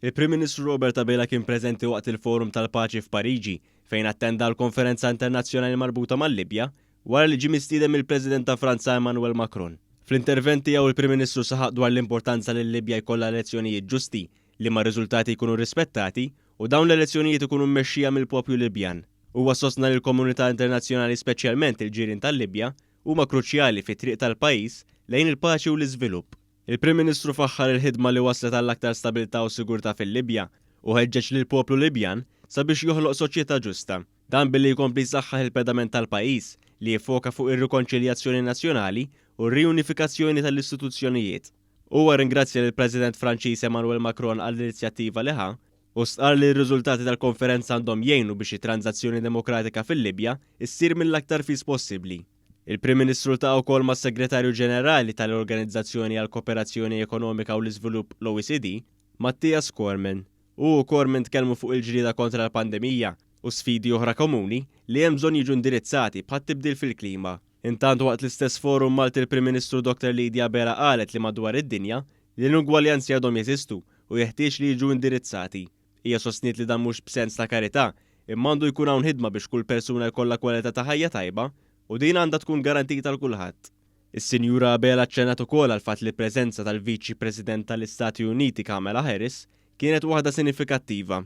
Il-Prim Ministru Robert Abela kien preżenti waqt il-Forum tal-Paċi f'Pariġi fejn attenda l-konferenza internazzjonali marbuta mal-Libja wara li ġie mistieden mill-President ta' Franza Emmanuel Macron. Fl-intervent tiegħu il-Prim Ministru saħaq dwar l-importanza li l-Libja jkollha elezzjonijiet ġusti li ma' riżultati jkunu rispettati u dawn l-elezzjonijiet ikunu mmexxija mill-popju Libjan. Huwa sostna li l-komunità internazzjonali speċjalment il-ġirien tal-Libja huma kruċjali fit-triq tal-pajjiż lejn il-paċi u l-iżvilupp. Il-Prim Ministru faħħar il-ħidma li waslet għall-aktar stabilità u sigurtà fil-Libja u ħeġġeġ lill poplu Libjan sabiex joħloq soċjetà ġusta. Dan billi jkompli jsaħħaħ il-pedament tal-pajjiż li jiffoka fuq ir-rikonċiljazzjoni nazzjonali u r-riunifikazzjoni tal-istituzzjonijiet. Huwa ringrazzja lill-President Franċiż Emmanuel Macron għall-inizjattiva li ħa u stqar li r-riżultati tal-konferenza għandhom jgħinu biex it-tranzazzjoni demokratika fil-Libja issir mill-aktar fis possibbli. Il-Prim Ministru ltaqa' wkoll mas-Segretarju Ġenerali tal-Organizzazzjoni għall Kooperazzjoni Ekonomika u l-Iżvilupp l-OECD, Mattias Cormann. U Cormann tkellmu fuq il-ġlieda kontra l-pandemija u sfidi oħra komuni li hemm bżonn jiġu indirizzati bħat-tibdil fil-klima. Intant waqt l-istess forum Malti il-Prim Ministru Dr. Lidia Bera qalet li madwar id-dinja li l-ugwaljanzi għadhom jeżistu u jeħtieġ li jiġu indirizzati. Hija sostniet li dan mhux b'sens ta' karità, imma għandu jkun hawn ħidma biex kull persuna jkollha kwalità ta' ħajja tajba u din għandha tkun garantita l kulħadd. Is-Sinjura Bela ċċenat ukoll għal fatt li l-preżenza tal-Viċi President tal-Istati Uniti Kamala Harris kienet waħda sinifikattiva.